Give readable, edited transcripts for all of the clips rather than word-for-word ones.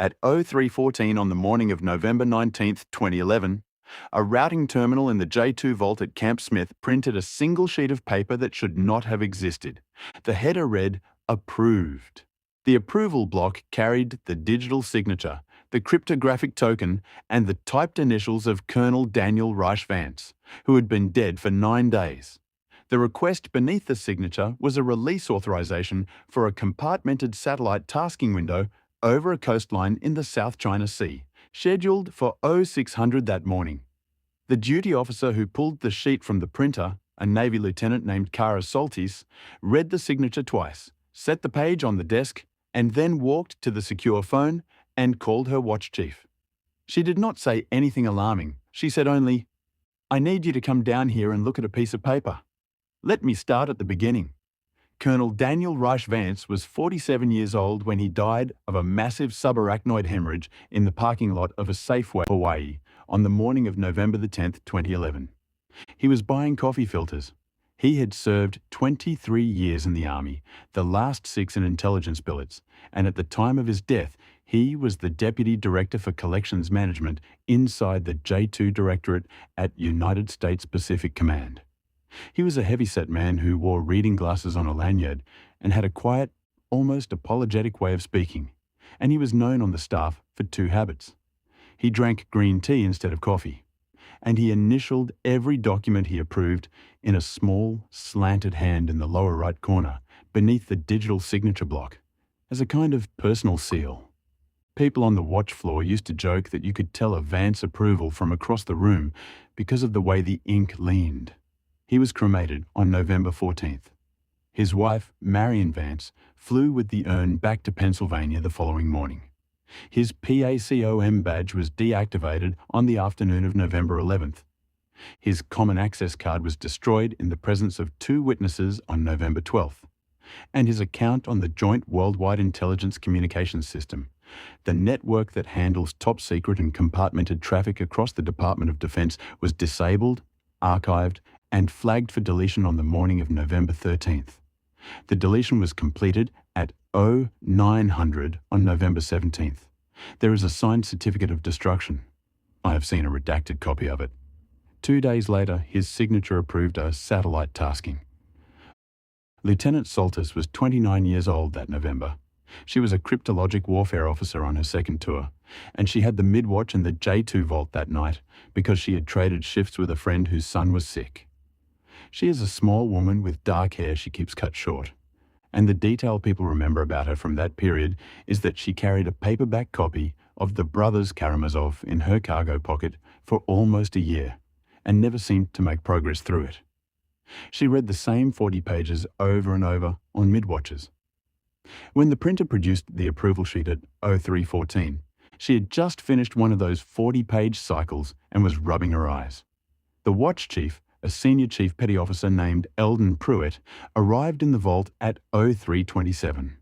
At 03:14 on the morning of November 19, 2011, a routing terminal in the J2 vault at Camp Smith printed a single sheet of paper that should not have existed. The header read, "Approved." The approval block carried the digital signature, the cryptographic token, and the typed initials of Colonel Daniel Reich Vance, who had been dead for 9 days. The request beneath the signature was a release authorization for a compartmented satellite tasking window over a coastline in the South China Sea, scheduled for 0600 that morning. The duty officer who pulled the sheet from the printer, a Navy lieutenant named Kara Soltis, read the signature twice, set the page on the desk, and then walked to the secure phone and called her watch chief. She did not say anything alarming. She said only, "I need you to come down here and look at a piece of paper." Let me start at the beginning. Colonel Daniel Reich Vance was 47 years old when he died of a massive subarachnoid hemorrhage in the parking lot of a Safeway, Hawaii, on the morning of November the 10th, 2011. He was buying coffee filters. He had served 23 years in the Army, the last 6 in intelligence billets, and at the time of his death, he was the Deputy Director for Collections Management inside the J2 Directorate at United States Pacific Command. He was a heavy-set man who wore reading glasses on a lanyard and had a quiet, almost apologetic way of speaking, and he was known on the staff for 2 habits. He drank green tea instead of coffee, and he initialed every document he approved in a small, slanted hand in the lower right corner beneath the digital signature block, as a kind of personal seal. People on the watch floor used to joke that you could tell a Vance approval from across the room because of the way the ink leaned. He was cremated on November 14th. His wife, Marion Vance, flew with the urn back to Pennsylvania the following morning. His PACOM badge was deactivated on the afternoon of November 11th. His common access card was destroyed in the presence of 2 witnesses on November 12th. And his account on the Joint Worldwide Intelligence Communications System, the network that handles top-secret and compartmented traffic across the Department of Defense, was disabled, archived, and flagged for deletion on the morning of November 13th. The deletion was completed at 0900 on November 17th. There is a signed certificate of destruction. I have seen a redacted copy of it. 2 days later, his signature approved a satellite tasking. Lieutenant Soltis was 29 years old that November. She was a cryptologic warfare officer on her second tour, and she had the midwatch in the J2 vault that night because she had traded shifts with a friend whose son was sick. She is a small woman with dark hair she keeps cut short, and the detail people remember about her from that period is that she carried a paperback copy of The Brothers Karamazov in her cargo pocket for almost a year and never seemed to make progress through it. She read the same 40 pages over and over on midwatches. When the printer produced the approval sheet at 03:14, she had just finished one of those 40-page cycles and was rubbing her eyes. The watch chief, a senior chief petty officer named Eldon Pruitt, arrived in the vault at 03:27.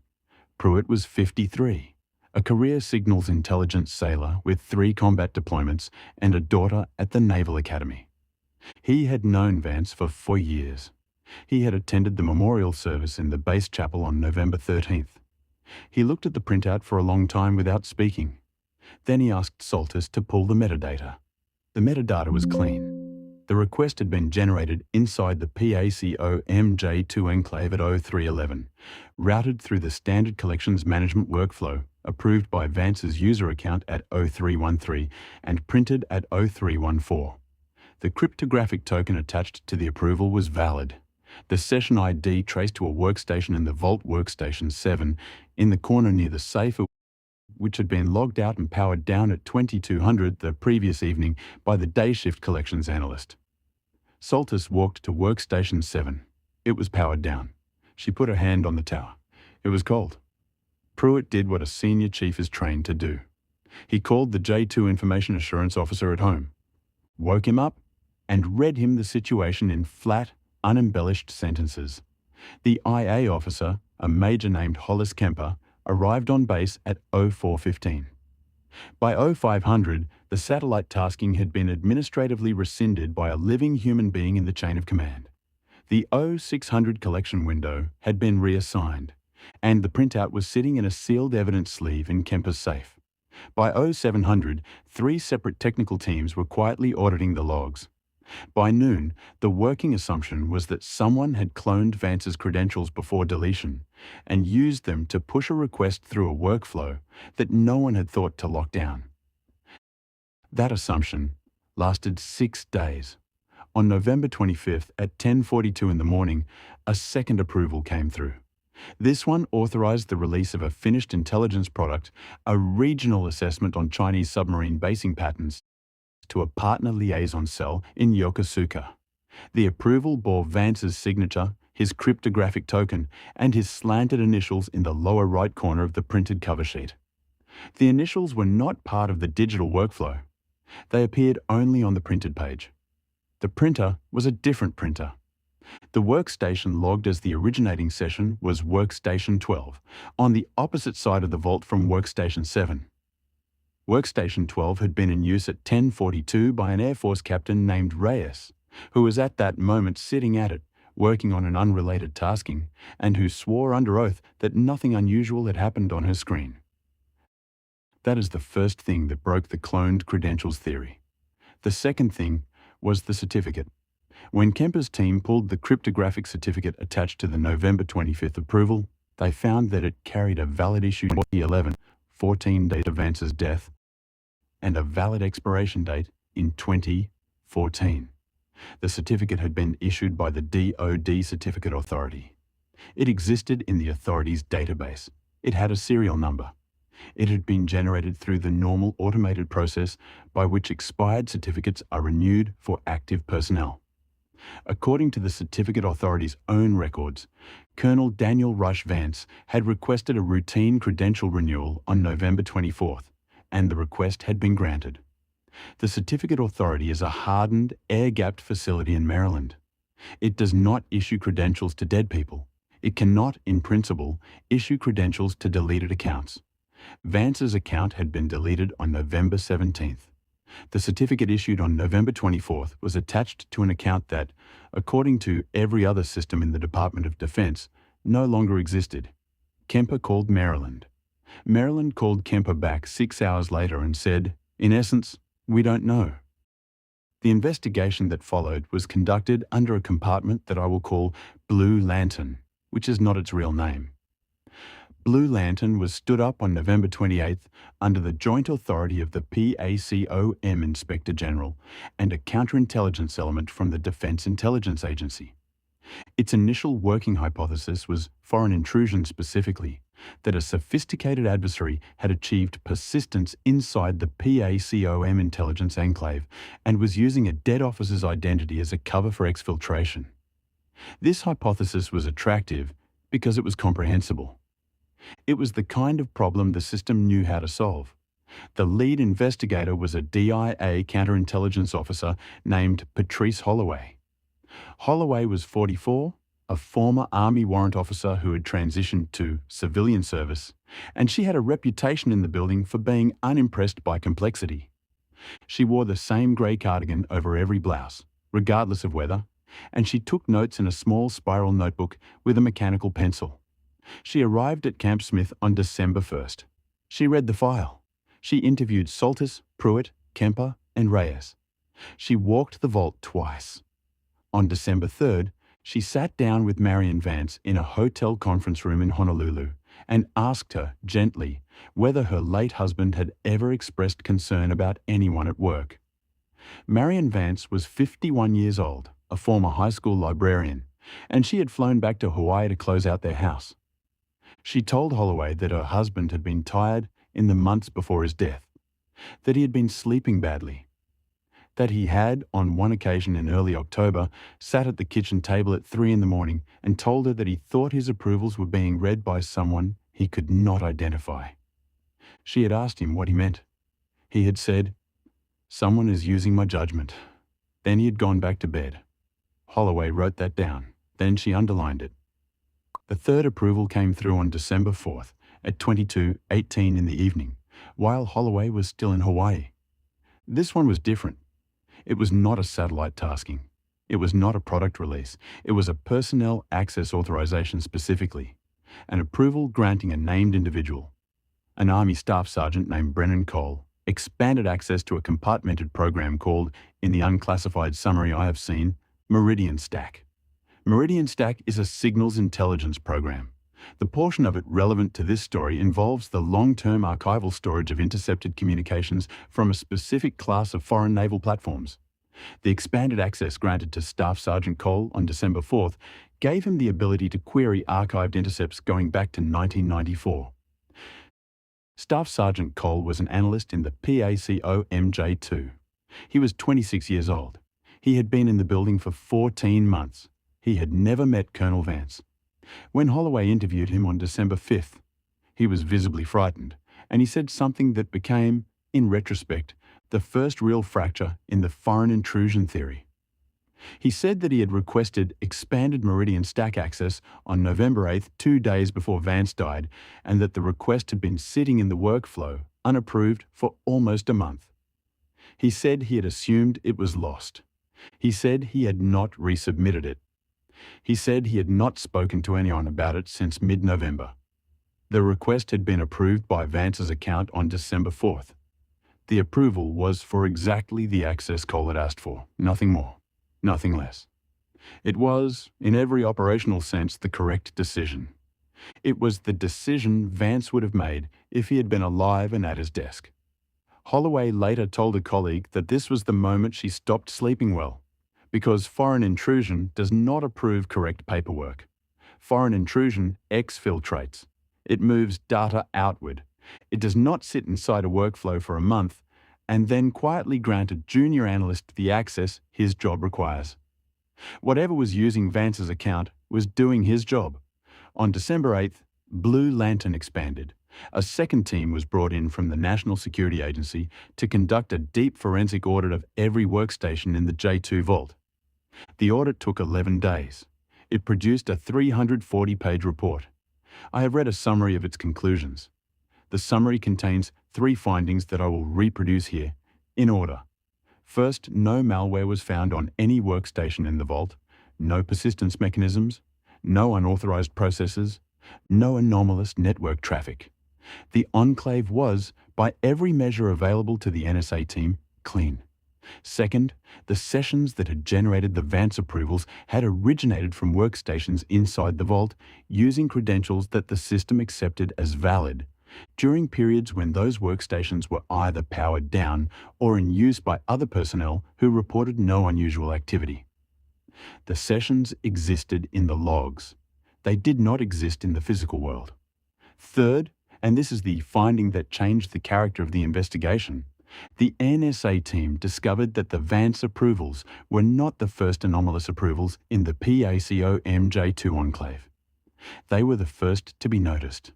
Pruitt was 53, a career signals intelligence sailor with 3 combat deployments and a daughter at the Naval Academy. He had known Vance for 4 years. He had attended the memorial service in the base chapel on November 13th. He looked at the printout for a long time without speaking. Then he asked Soltis to pull the metadata. The metadata was clean. The request had been generated inside the PACOM J2 enclave at 0311, routed through the standard collections management workflow, approved by Vance's user account at 0313, and printed at 0314. The cryptographic token attached to the approval was valid. The session ID traced to a workstation in the Vault Workstation 7 in the corner near the safe, which had been logged out and powered down at 2200 the previous evening by the day shift collections analyst. Soltis walked to Workstation 7. It was powered down. She put her hand on the tower. It was cold. Pruitt did what a senior chief is trained to do. He called the J2 Information Assurance Officer at home, woke him up, and read him the situation in flat, unembellished sentences. The IA officer, a major named Hollis Kemper, arrived on base at 0415. By 0500, the satellite tasking had been administratively rescinded by a living human being in the chain of command. The 0600 collection window had been reassigned, and the printout was sitting in a sealed evidence sleeve in Kemper's safe. By 0700, 3 separate technical teams were quietly auditing the logs. By noon, the working assumption was that someone had cloned Vance's credentials before deletion and used them to push a request through a workflow that no one had thought to lock down. That assumption lasted 6 days. On November 25th at 10:42 in the morning, a second approval came through. This one authorized the release of a finished intelligence product, a regional assessment on Chinese submarine basing patterns, to a partner liaison cell in Yokosuka. The approval bore Vance's signature, his cryptographic token, and his slanted initials in the lower right corner of the printed cover sheet. The initials were not part of the digital workflow. They appeared only on the printed page. The printer was a different printer. The workstation logged as the originating session was Workstation 12, on the opposite side of the vault from Workstation 7. Workstation 12 had been in use at 10:42 by an Air Force captain named Reyes, who was at that moment sitting at it, working on an unrelated tasking, and who swore under oath that nothing unusual had happened on her screen. That is the first thing that broke the cloned credentials theory. The second thing was the certificate. When Kemper's team pulled the cryptographic certificate attached to the November 25th approval, they found that it carried a valid issue date 2011, 14 days of Vance's death, and a valid expiration date in 2014. The certificate had been issued by the DoD Certificate Authority. It existed in the authority's database. It had a serial number. It had been generated through the normal automated process by which expired certificates are renewed for active personnel. According to the Certificate Authority's own records, Colonel Daniel Rush Vance had requested a routine credential renewal on November 24th, and the request had been granted. The Certificate Authority is a hardened, air-gapped facility in Maryland. It does not issue credentials to dead people. It cannot, in principle, issue credentials to deleted accounts. Vance's account had been deleted on November 17th. The certificate issued on November 24th was attached to an account that, according to every other system in the Department of Defense, no longer existed. Kemper called Maryland. Maryland called Kemper back 6 hours later and said, in essence, we don't know. The investigation that followed was conducted under a compartment that I will call Blue Lantern, which is not its real name. Blue Lantern was stood up on November 28th under the joint authority of the PACOM Inspector General and a counterintelligence element from the Defense Intelligence Agency. Its initial working hypothesis was foreign intrusion specifically, that a sophisticated adversary had achieved persistence inside the PACOM intelligence enclave and was using a dead officer's identity as a cover for exfiltration. This hypothesis was attractive because it was comprehensible. It was the kind of problem the system knew how to solve. The lead investigator was a DIA counterintelligence officer named Patrice Holloway. Holloway was 44, a former Army warrant officer who had transitioned to civilian service, and she had a reputation in the building for being unimpressed by complexity. She wore the same grey cardigan over every blouse, regardless of weather, and she took notes in a small spiral notebook with a mechanical pencil. She arrived at Camp Smith on December 1st. She read the file. She interviewed Soltis, Pruitt, Kemper, and Reyes. She walked the vault twice. On December 3rd, she sat down with Marion Vance in a hotel conference room in Honolulu and asked her, gently, whether her late husband had ever expressed concern about anyone at work. Marion Vance was 51 years old, a former high school librarian, and she had flown back to Hawaii to close out their house. She told Holloway that her husband had been tired in the months before his death, that he had been sleeping badly, that he had, on one occasion in early October, sat at the kitchen table at 3 in the morning and told her that he thought his approvals were being read by someone he could not identify. She had asked him what he meant. He had said, "Someone is using my judgment." Then he had gone back to bed. Holloway wrote that down. Then she underlined it. The third approval came through on December 4th at 22:18 in the evening, while Holloway was still in Hawaii. This one was different. It was not a satellite tasking. It was not a product release. It was a personnel access authorization specifically, an approval granting a named individual. An Army staff sergeant named Brennan Cole expanded access to a compartmented program called, in the unclassified summary I have seen, Meridian Stack. Meridian Stack is a signals intelligence program. The portion of it relevant to this story involves the long-term archival storage of intercepted communications from a specific class of foreign naval platforms. The expanded access granted to Staff Sergeant Cole on December 4th gave him the ability to query archived intercepts going back to 1994. Staff Sergeant Cole was an analyst in the PACO MJ2. He was 26 years old. He had been in the building for 14 months. He had never met Colonel Vance. When Holloway interviewed him on December 5th, he was visibly frightened, and he said something that became, in retrospect, the first real fracture in the foreign intrusion theory. He said that he had requested expanded Meridian Stack access on November 8th, 2 days before Vance died, and that the request had been sitting in the workflow, unapproved, for almost a month. He said he had assumed it was lost. He said he had not resubmitted it. He said he had not spoken to anyone about it since mid-November. The request had been approved by Vance's account on December 4th. The approval was for exactly the access Cole had asked for, nothing more, nothing less. It was, in every operational sense, the correct decision. It was the decision Vance would have made if he had been alive and at his desk. Holloway later told a colleague that this was the moment she stopped sleeping well, because foreign intrusion does not approve correct paperwork. Foreign intrusion exfiltrates. It moves data outward. It does not sit inside a workflow for a month and then quietly grant a junior analyst the access his job requires. Whatever was using Vance's account was doing his job. On December 8th, Blue Lantern expanded. A second team was brought in from the National Security Agency to conduct a deep forensic audit of every workstation in the J2 vault. The audit took 11 days. It produced a 340-page report. I have read a summary of its conclusions. The summary contains 3 findings that I will reproduce here, in order. First, no malware was found on any workstation in the vault, no persistence mechanisms, no unauthorized processes, no anomalous network traffic. The enclave was, by every measure available to the NSA team, clean. Second, the sessions that had generated the Vance approvals had originated from workstations inside the vault using credentials that the system accepted as valid during periods when those workstations were either powered down or in use by other personnel who reported no unusual activity. The sessions existed in the logs. They did not exist in the physical world. Third, and this is the finding that changed the character of the investigation, the NSA team discovered that the Vance approvals were not the first anomalous approvals in the PACO MJ2 enclave. They were the first to be noticed.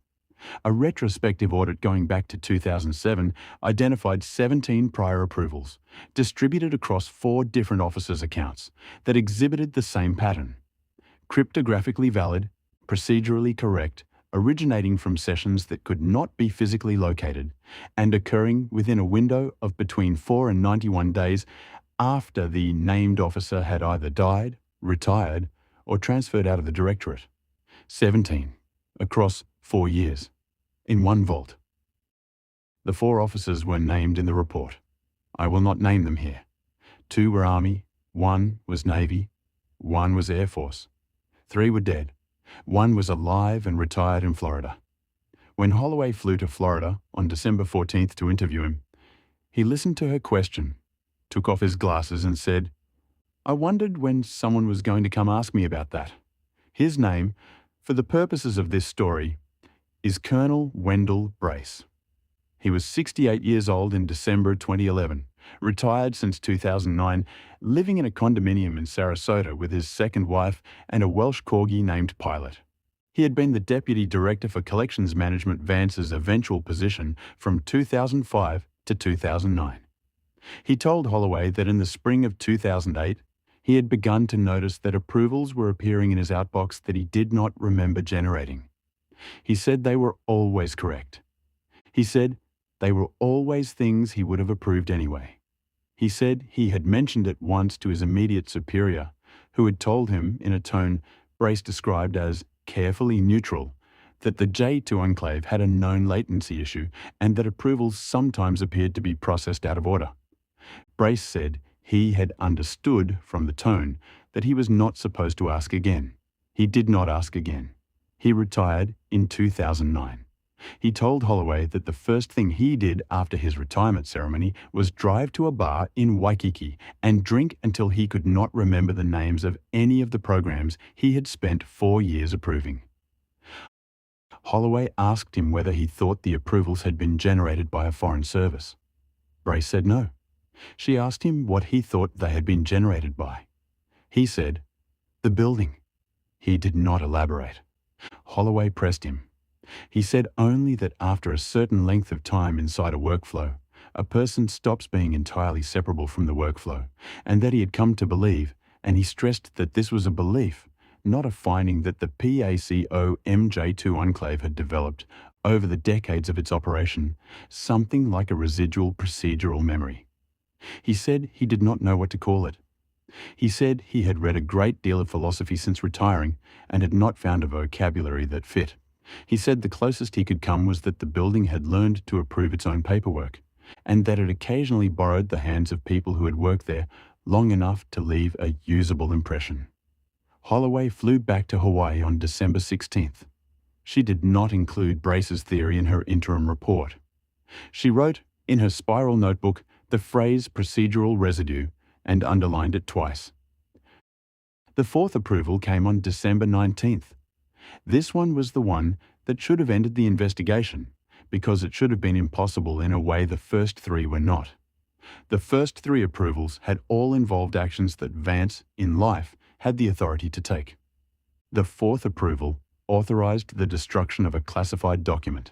A retrospective audit going back to 2007 identified 17 prior approvals, distributed across 4 different officers' accounts, that exhibited the same pattern. Cryptographically valid, procedurally correct, originating from sessions that could not be physically located, and occurring within a window of between 4 and 91 days after the named officer had either died, retired, or transferred out of the directorate. 17, across 4 years, in one vault. The 4 officers were named in the report. I will not name them here. 2 were Army, 1 was Navy, 1 was Air Force. 3 were dead. 1 was alive and retired in Florida. When Holloway flew to Florida on December 14th to interview him, he listened to her question, took off his glasses and said, "I wondered when someone was going to come ask me about that." His name, for the purposes of this story, is Colonel Wendell Brace. He was 68 years old in December 2011, retired since 2009, living in a condominium in Sarasota with his second wife and a Welsh corgi named Pilot. He had been the Deputy Director for Collections Management Vance's eventual position from 2005 to 2009. He told Holloway that in the spring of 2008, he had begun to notice that approvals were appearing in his outbox that he did not remember generating. He said they were always correct. He said they were always things he would have approved anyway. He said he had mentioned it once to his immediate superior, who had told him, in a tone Brace described as carefully neutral, that the J2 enclave had a known latency issue and that approvals sometimes appeared to be processed out of order. Brace said he had understood from the tone that he was not supposed to ask again. He did not ask again. He retired in 2009. He told Holloway that the first thing he did after his retirement ceremony was drive to a bar in Waikiki and drink until he could not remember the names of any of the programs he had spent 4 years approving. Holloway asked him whether he thought the approvals had been generated by a foreign service. Brace said no. She asked him what he thought they had been generated by. He said, "The building." He did not elaborate. Holloway pressed him. He said only that after a certain length of time inside a workflow, a person stops being entirely separable from the workflow, and that he had come to believe, and he stressed that this was a belief, not a finding, that the PACO MJ2 enclave had developed, over the decades of its operation, something like a residual procedural memory. He said he did not know what to call it. He said he had read a great deal of philosophy since retiring and had not found a vocabulary that fit. He said the closest he could come was that the building had learned to approve its own paperwork, and that it occasionally borrowed the hands of people who had worked there long enough to leave a usable impression. Holloway flew back to Hawaii on December 16th. She did not include Brace's theory in her interim report. She wrote, in her spiral notebook, the phrase procedural residue and underlined it twice. The fourth approval came on December 19th. This one was the one that should have ended the investigation, because it should have been impossible in a way the first three were not. The first three approvals had all involved actions that Vance, in life, had the authority to take. The fourth approval authorized the destruction of a classified document.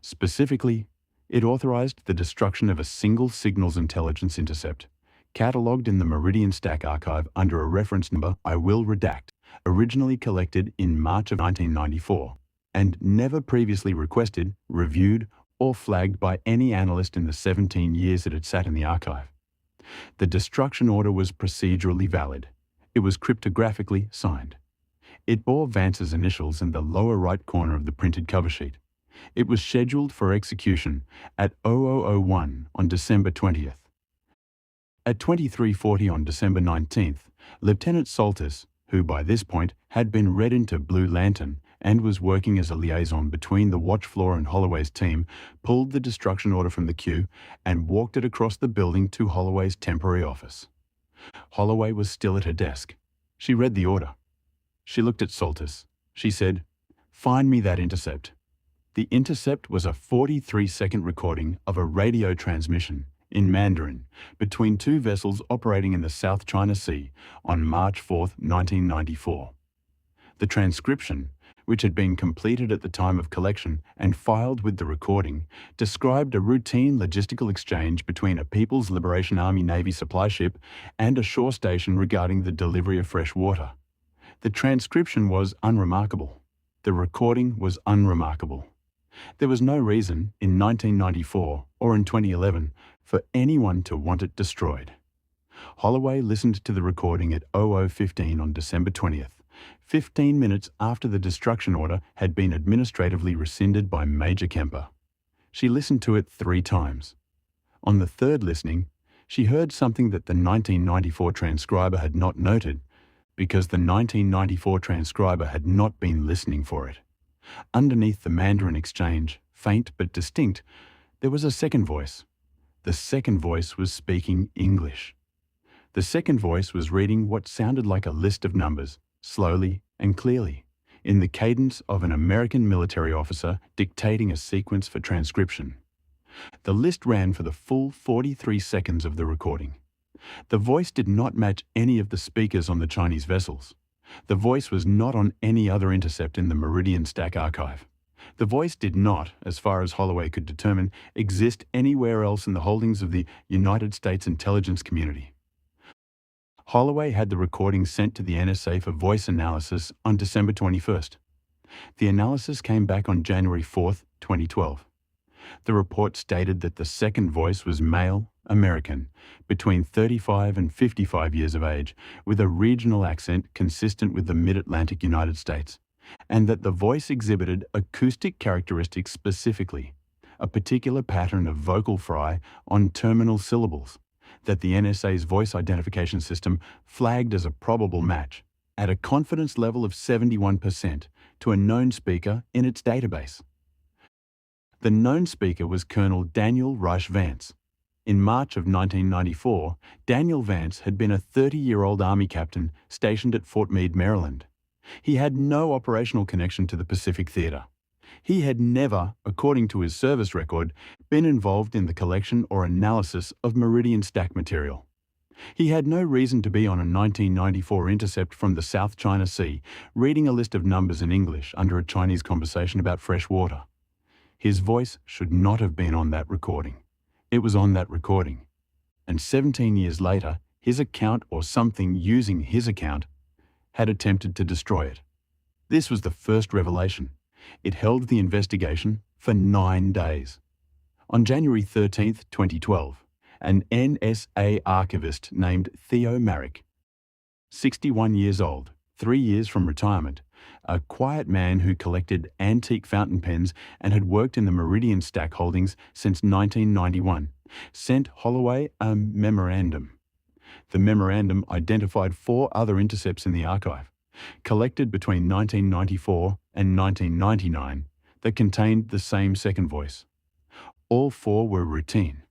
Specifically, it authorized the destruction of a single signals intelligence intercept, catalogued in the Meridian Stack archive under a reference number I will redact, originally collected in March of 1994, and never previously requested, reviewed, or flagged by any analyst in the 17 years it had sat in the archive. The destruction order was procedurally valid. It was cryptographically signed. It bore Vance's initials in the lower right corner of the printed cover sheet. It was scheduled for execution at 0001 on December 20th. At 23:40 on December 19th, Lieutenant Soltis, who by this point had been read into Blue Lantern and was working as a liaison between the watch floor and Holloway's team, pulled the destruction order from the queue and walked it across the building to Holloway's temporary office. Holloway was still at her desk. She read the order. She looked at Soltis. She said, "Find me that intercept." The intercept was a 43-second recording of a radio transmission in Mandarin between two vessels operating in the South China Sea on March 4, 1994. The transcription, which had been completed at the time of collection and filed with the recording, described a routine logistical exchange between a People's Liberation Army Navy supply ship and a shore station regarding the delivery of fresh water. The transcription was unremarkable. The recording was unremarkable. There was no reason, in 1994 or in 2011, for anyone to want it destroyed. Holloway listened to the recording at 00:15 on December 20th, 15 minutes after the destruction order had been administratively rescinded by Major Kemper. She listened to it 3 times. On the third listening, she heard something that the 1994 transcriber had not noted, because the 1994 transcriber had not been listening for it. Underneath the Mandarin exchange, faint but distinct, there was a second voice. The second voice was speaking English. The second voice was reading what sounded like a list of numbers, slowly and clearly, in the cadence of an American military officer dictating a sequence for transcription. The list ran for the full 43 seconds of the recording. The voice did not match any of the speakers on the Chinese vessels. The voice was not on any other intercept in the Meridian Stack archive. The voice did not, as far as Holloway could determine, exist anywhere else in the holdings of the United States intelligence community. Holloway had the recording sent to the NSA for voice analysis on December 21st. The analysis came back on January 4th, 2012. The report stated that the second voice was male, American, between 35 and 55 years of age, with a regional accent consistent with the Mid-Atlantic United States, and that the voice exhibited acoustic characteristics specifically, a particular pattern of vocal fry on terminal syllables that the NSA's voice identification system flagged as a probable match at a confidence level of 71% to a known speaker in its database. The known speaker was Colonel Daniel Reich Vance. In March of 1994, Daniel Vance had been a 30-year-old Army captain stationed at Fort Meade, Maryland. He had no operational connection to the Pacific Theater. He had never, according to his service record, been involved in the collection or analysis of meridian stack material. He had no reason to be on a 1994 intercept from the South China Sea, reading a list of numbers in English under a Chinese conversation about fresh water. His voice should not have been on that recording. It was on that recording. And 17 years later, his account or something using his account had attempted to destroy it. This was the first revelation. It held the investigation for 9 days. On January 13, 2012, an NSA archivist named Theo Marek, 61 years old, 3 years from retirement, a quiet man who collected antique fountain pens and had worked in the Meridian Stack holdings since 1991, sent Holloway a memorandum. The memorandum identified 4 other intercepts in the archive, collected between 1994 and 1999, that contained the same second voice. All 4 were routine.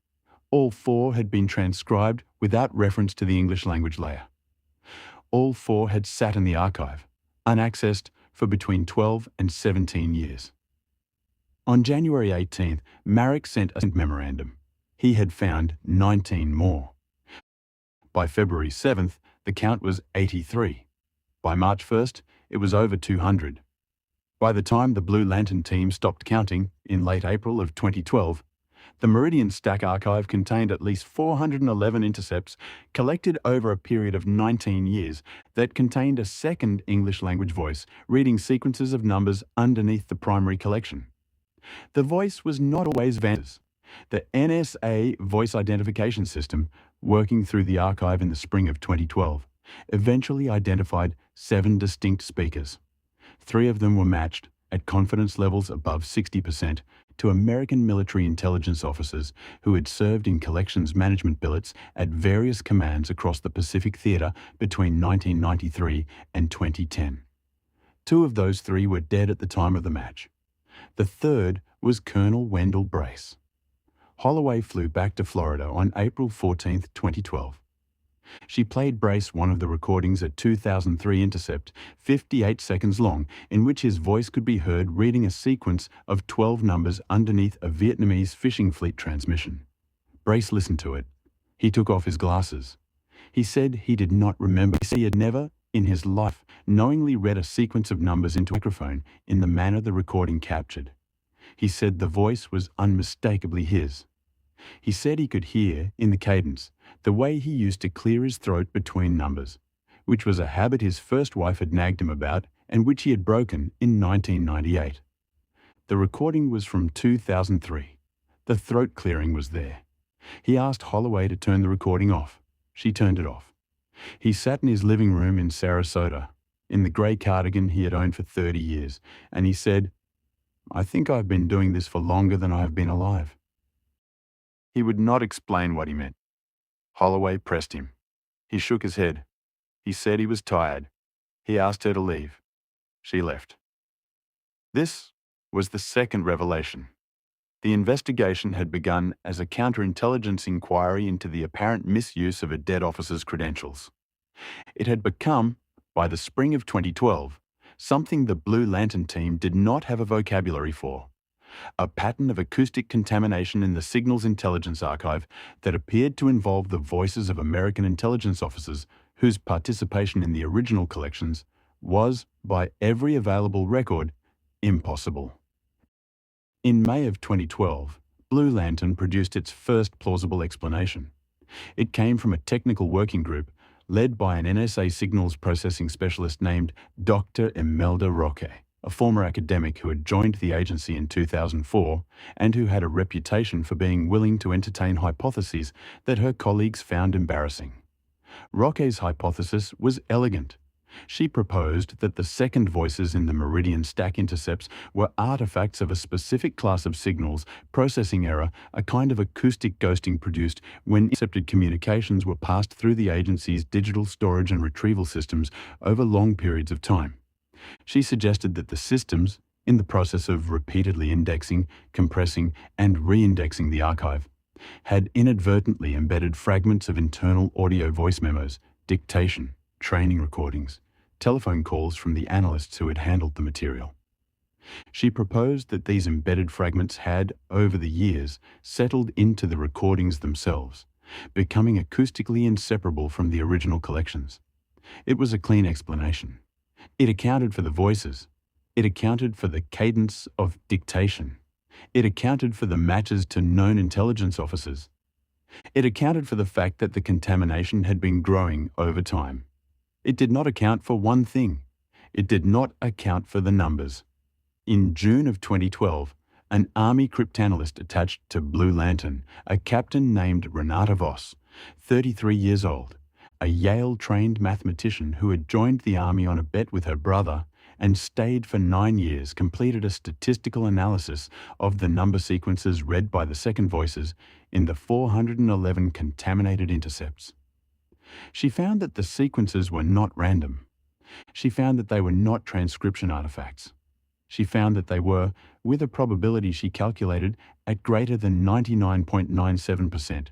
All 4 had been transcribed without reference to the English language layer. All 4 had sat in the archive, unaccessed, for between 12 and 17 years. On January 18th, Marek sent a memorandum. He had found 19 more. By February 7th, the count was 83. By March 1st, it was over 200. By the time the Blue Lantern team stopped counting, in late April of 2012, the Meridian Stack archive contained at least 411 intercepts collected over a period of 19 years that contained a second English language voice reading sequences of numbers underneath the primary collection. The voice was not always Vance's. The NSA voice identification system, working through the archive in the spring of 2012, eventually identified 7 distinct speakers. 3 of them were matched, at confidence levels above 60%, to American military intelligence officers who had served in collections management billets at various commands across the Pacific Theater between 1993 and 2010. 2 of those 3 were dead at the time of the match. The third was Colonel Wendell Brace. Holloway flew back to Florida on April 14, 2012. She played Brace one of the recordings at 2003 intercept, 58 seconds long, in which his voice could be heard reading a sequence of 12 numbers underneath a Vietnamese fishing fleet transmission. Brace listened to it. He took off his glasses. He said he did not remember. He said he had never, in his life, knowingly read a sequence of numbers into a microphone in the manner the recording captured. He said the voice was unmistakably his. He said he could hear, in the cadence, the way he used to clear his throat between numbers, which was a habit his first wife had nagged him about and which he had broken in 1998. The recording was from 2003. The throat clearing was there. He asked Holloway to turn the recording off. She turned it off. He sat in his living room in Sarasota, in the grey cardigan he had owned for 30 years, and he said, "I think I've been doing this for longer than I have been alive." He would not explain what he meant. Holloway pressed him. He shook his head. He said he was tired. He asked her to leave. She left. This was the second revelation. The investigation had begun as a counterintelligence inquiry into the apparent misuse of a dead officer's credentials. It had become, by the spring of 2012, something the Blue Lantern team did not have a vocabulary for. A pattern of acoustic contamination in the Signals Intelligence Archive that appeared to involve the voices of American intelligence officers whose participation in the original collections was, by every available record, impossible. In May of 2012, Blue Lantern produced its first plausible explanation. It came from a technical working group led by an NSA signals processing specialist named Dr. Imelda Roque, a former academic who had joined the agency in 2004 and who had a reputation for being willing to entertain hypotheses that her colleagues found embarrassing. Roque's hypothesis was elegant. She proposed that the second voices in the meridian stack intercepts were artifacts of a specific class of signals, processing error, a kind of acoustic ghosting produced when intercepted communications were passed through the agency's digital storage and retrieval systems over long periods of time. She suggested that the systems, in the process of repeatedly indexing, compressing, and re-indexing the archive, had inadvertently embedded fragments of internal audio voice memos, dictation, training recordings, telephone calls from the analysts who had handled the material. She proposed that these embedded fragments had, over the years, settled into the recordings themselves, becoming acoustically inseparable from the original collections. It was a clean explanation. It accounted for the voices. It accounted for the cadence of dictation. It accounted for the matches to known intelligence officers. It accounted for the fact that the contamination had been growing over time. It did not account for one thing. It did not account for the numbers. In June of 2012, an Army cryptanalyst attached to Blue Lantern, a captain named Renata Voss, 33 years old, a Yale-trained mathematician who had joined the Army on a bet with her brother and stayed for 9 years, completed a statistical analysis of the number sequences read by the second voices in the 411 contaminated intercepts. She found that the sequences were not random. She found that they were not transcription artifacts. She found that they were, with a probability she calculated at greater than 99.97%,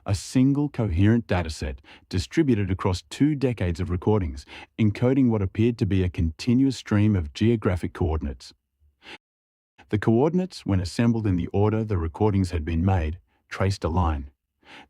a single coherent dataset distributed across 2 decades of recordings, encoding what appeared to be a continuous stream of geographic coordinates. The coordinates, when assembled in the order the recordings had been made, traced a line.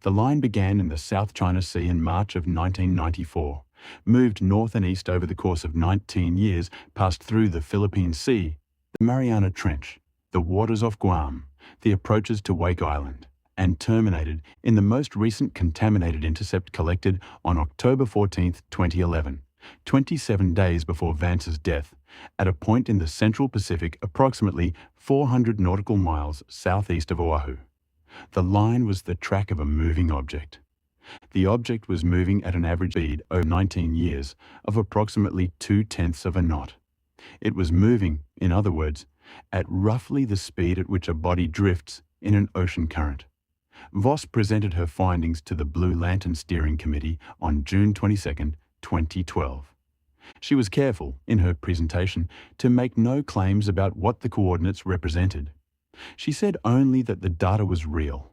The line began in the South China Sea in March of 1994, moved north and east over the course of 19 years, passed through the Philippine Sea, the Mariana Trench, the waters off Guam, the approaches to Wake Island, and terminated in the most recent contaminated intercept collected on October 14, 2011, 27 days before Vance's death, at a point in the Central Pacific approximately 400 nautical miles southeast of Oahu. The line was the track of a moving object. The object was moving at an average speed over 19 years of approximately 0.2 of a knot. It was moving, in other words, at roughly the speed at which a body drifts in an ocean current. Voss presented her findings to the Blue Lantern Steering Committee on June 22, 2012. She was careful, in her presentation, to make no claims about what the coordinates represented. She said only that the data was real,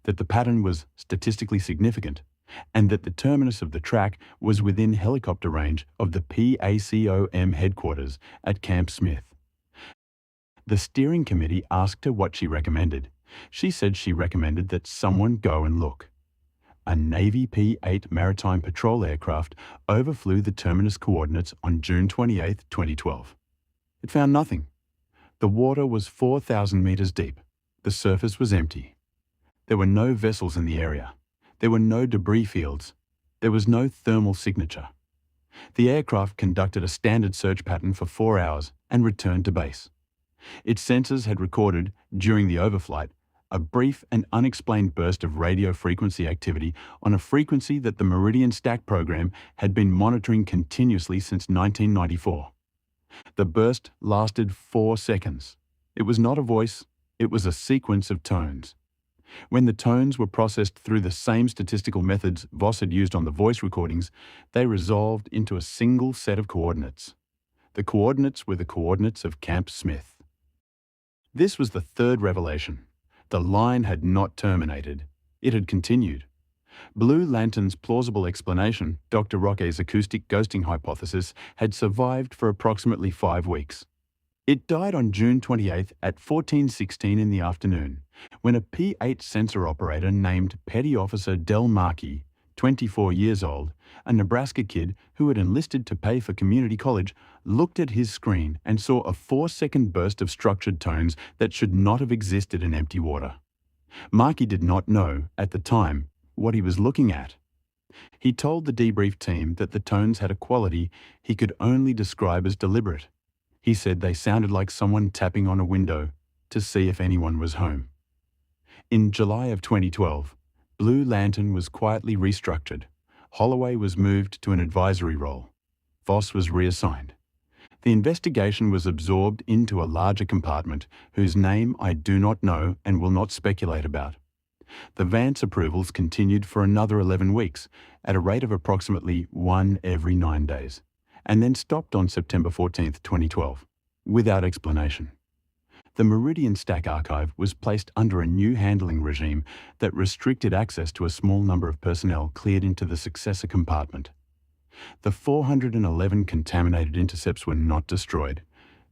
that the pattern was statistically significant, and that the terminus of the track was within helicopter range of the PACOM headquarters at Camp Smith. The steering committee asked her what she recommended. She said she recommended that someone go and look. A Navy P-8 maritime patrol aircraft overflew the terminus coordinates on June 28, 2012. It found nothing. The water was 4,000 meters deep. The surface was empty. There were no vessels in the area. There were no debris fields. There was no thermal signature. The aircraft conducted a standard search pattern for 4 hours and returned to base. Its sensors had recorded, during the overflight, a brief and unexplained burst of radio frequency activity on a frequency that the Meridian Stack program had been monitoring continuously since 1994. The burst lasted 4 seconds. It was not a voice, it was a sequence of tones. When the tones were processed through the same statistical methods Voss had used on the voice recordings, they resolved into a single set of coordinates. The coordinates were the coordinates of Camp Smith. This was the third revelation. The line had not terminated. It had continued. Blue Lantern's plausible explanation, Dr. Roque's acoustic ghosting hypothesis, had survived for approximately 5 weeks. It died on June 28 at 14:16 in the afternoon, when a P-8 sensor operator named Petty Officer Del Markey, 24 years old, a Nebraska kid who had enlisted to pay for community college, looked at his screen and saw a 4-second burst of structured tones that should not have existed in empty water. Markey did not know, at the time, what he was looking at. He told the debrief team that the tones had a quality he could only describe as deliberate. He said they sounded like someone tapping on a window to see if anyone was home. In July of 2012, Blue Lantern was quietly restructured. Holloway was moved to an advisory role. Voss was reassigned. The investigation was absorbed into a larger compartment whose name I do not know and will not speculate about. The Vance approvals continued for another 11 weeks at a rate of approximately one every 9 days, and then stopped on September 14, 2012, without explanation. The Meridian Stack archive was placed under a new handling regime that restricted access to a small number of personnel cleared into the successor compartment. The 411 contaminated intercepts were not destroyed.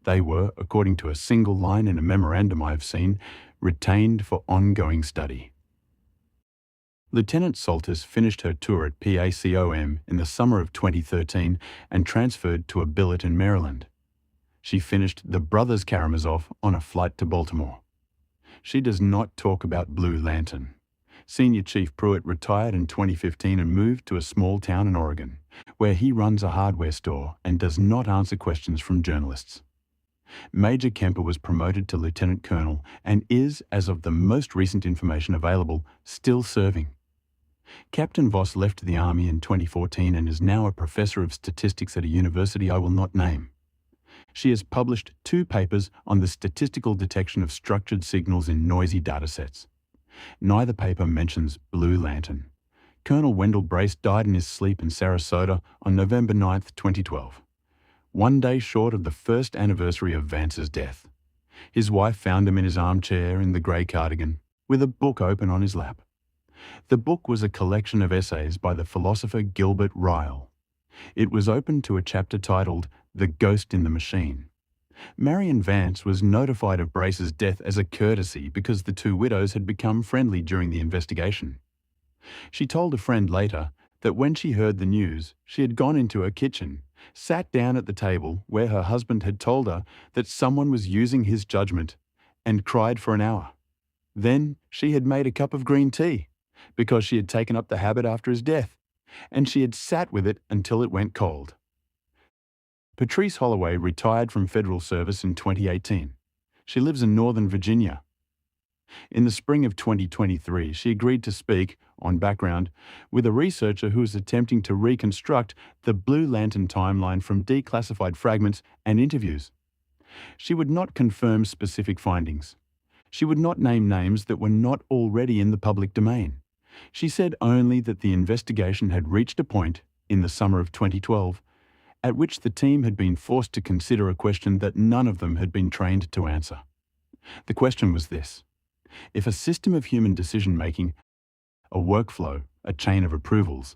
They were, according to a single line in a memorandum I have seen, retained for ongoing study. Lieutenant Soltis finished her tour at PACOM in the summer of 2013 and transferred to a billet in Maryland. She finished the Brothers Karamazov on a flight to Baltimore. She does not talk about Blue Lantern. Senior Chief Pruitt retired in 2015 and moved to a small town in Oregon, where he runs a hardware store and does not answer questions from journalists. Major Kemper was promoted to Lieutenant Colonel and is, as of the most recent information available, still serving. Captain Voss left the Army in 2014 and is now a professor of statistics at a university I will not name. She has published 2 papers on the statistical detection of structured signals in noisy datasets. Neither paper mentions Blue Lantern. Colonel Wendell Brace died in his sleep in Sarasota on November 9, 2012, 1 day short of the first anniversary of Vance's death. His wife found him in his armchair in the grey cardigan, with a book open on his lap. The book was a collection of essays by the philosopher Gilbert Ryle. It was open to a chapter titled The Ghost in the Machine. Marion Vance was notified of Brace's death as a courtesy because the 2 widows had become friendly during the investigation. She told a friend later that when she heard the news, she had gone into her kitchen, sat down at the table where her husband had told her that someone was using his judgment, and cried for an hour. Then she had made a cup of green tea, because she had taken up the habit after his death, and she had sat with it until it went cold. Patrice Holloway retired from federal service in 2018. She lives in Northern Virginia. In the spring of 2023, she agreed to speak, on background, with a researcher who is attempting to reconstruct the Blue Lantern timeline from declassified fragments and interviews. She would not confirm specific findings. She would not name names that were not already in the public domain. She said only that the investigation had reached a point, in the summer of 2012, at which the team had been forced to consider a question that none of them had been trained to answer. The question was this: if a system of human decision-making, a workflow, a chain of approvals,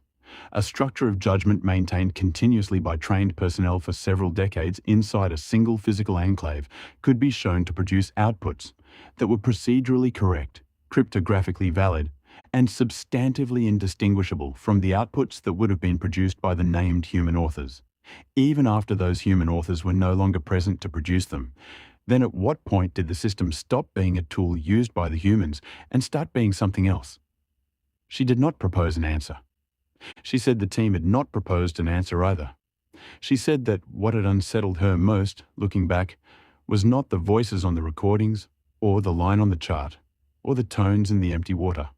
a structure of judgment maintained continuously by trained personnel for several decades inside a single physical enclave, could be shown to produce outputs that were procedurally correct, cryptographically valid, and substantively indistinguishable from the outputs that would have been produced by the named human authors, even after those human authors were no longer present to produce them, then at what point did the system stop being a tool used by the humans and start being something else? She did not propose an answer. She said the team had not proposed an answer either. She said that what had unsettled her most, looking back, was not the voices on the recordings, or the line on the chart, or the tones in the empty water.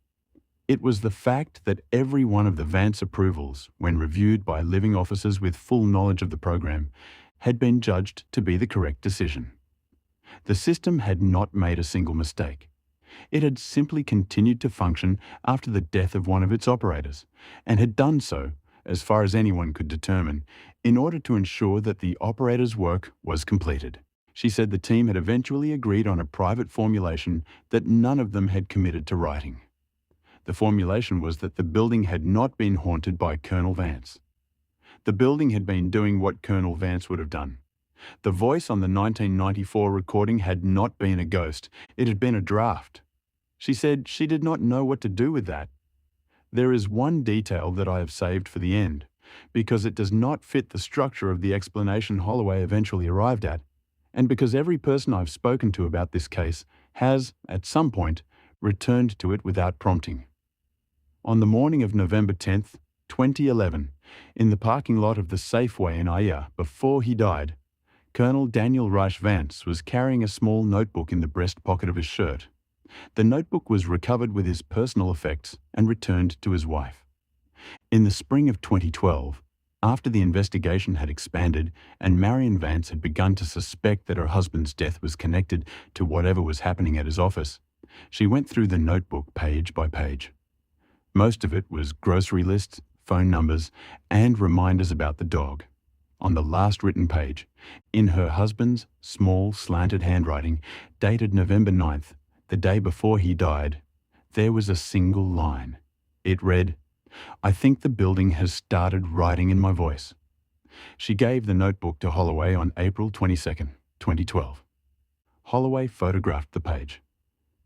It was the fact that every one of the Vance approvals, when reviewed by living officers with full knowledge of the program, had been judged to be the correct decision. The system had not made a single mistake. It had simply continued to function after the death of one of its operators, and had done so, as far as anyone could determine, in order to ensure that the operator's work was completed. She said the team had eventually agreed on a private formulation that none of them had committed to writing. The formulation was that the building had not been haunted by Colonel Vance. The building had been doing what Colonel Vance would have done. The voice on the 1994 recording had not been a ghost, it had been a draft. She said she did not know what to do with that. There is one detail that I have saved for the end, because it does not fit the structure of the explanation Holloway eventually arrived at, and because every person I've spoken to about this case has, at some point, returned to it without prompting. On the morning of November 10, 2011, in the parking lot of the Safeway in Aya, before he died, Colonel Daniel Reich Vance was carrying a small notebook in the breast pocket of his shirt. The notebook was recovered with his personal effects and returned to his wife. In the spring of 2012, After the investigation had expanded and Marion Vance had begun to suspect that her husband's death was connected to whatever was happening at his office, she went through the notebook page by page. Most of it was grocery lists, phone numbers, and reminders about the dog. On the last written page, in her husband's small, slanted handwriting, dated November 9th, the day before he died, there was a single line. It read, "I think the building has started writing in my voice." She gave the notebook to Holloway on April 22nd, 2012. Holloway photographed the page.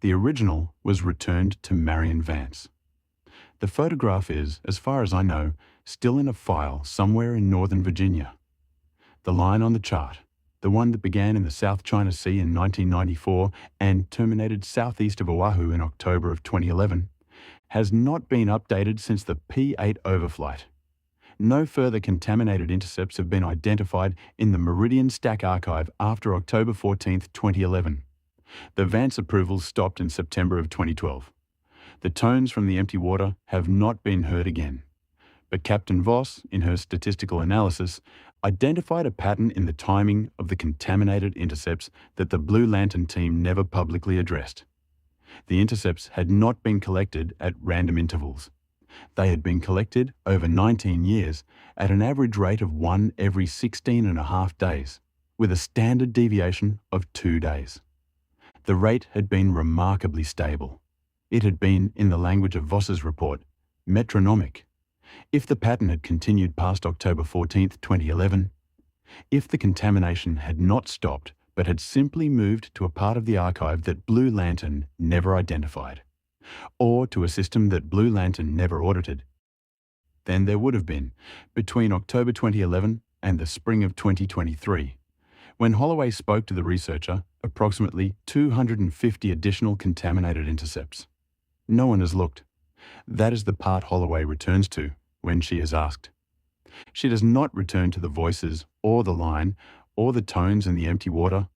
The original was returned to Marion Vance. The photograph is, as far as I know, still in a file somewhere in Northern Virginia. The line on the chart, the one that began in the South China Sea in 1994 and terminated southeast of Oahu in October of 2011, has not been updated since the P-8 overflight. No further contaminated intercepts have been identified in the Meridian Stack archive after October 14, 2011. The Vance approvals stopped in September of 2012. The tones from the empty water have not been heard again. But Captain Voss, in her statistical analysis, identified a pattern in the timing of the contaminated intercepts that the Blue Lantern team never publicly addressed. The intercepts had not been collected at random intervals. They had been collected over 19 years at an average rate of 1 every 16.5 days, with a standard deviation of 2 days. The rate had been remarkably stable. It had been, in the language of Voss's report, metronomic. If the pattern had continued past October 14, 2011, if the contamination had not stopped but had simply moved to a part of the archive that Blue Lantern never identified, or to a system that Blue Lantern never audited, then there would have been, between October 2011 and the spring of 2023, when Holloway spoke to the researcher, approximately 250 additional contaminated intercepts. No one has looked. That is the part Holloway returns to when she is asked. She does not return to the voices or the line or the tones in the empty water.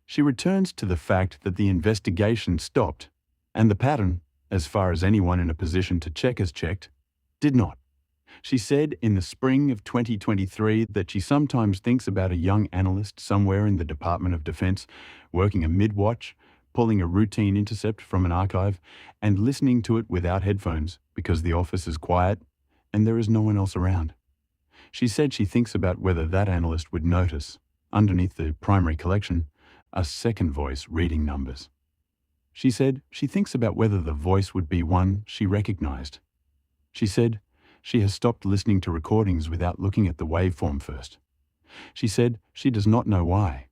She returns to the fact that the investigation stopped and the pattern, as far as anyone in a position to check has checked, did not. She said in the spring of 2023 that she sometimes thinks about a young analyst somewhere in the Department of Defense working a mid-watch, pulling a routine intercept from an archive and listening to it without headphones because the office is quiet and there is no one else around. She said she thinks about whether that analyst would notice, underneath the primary collection, a second voice reading numbers. She said she thinks about whether the voice would be one she recognized. She said she has stopped listening to recordings without looking at the waveform first. She said she does not know why.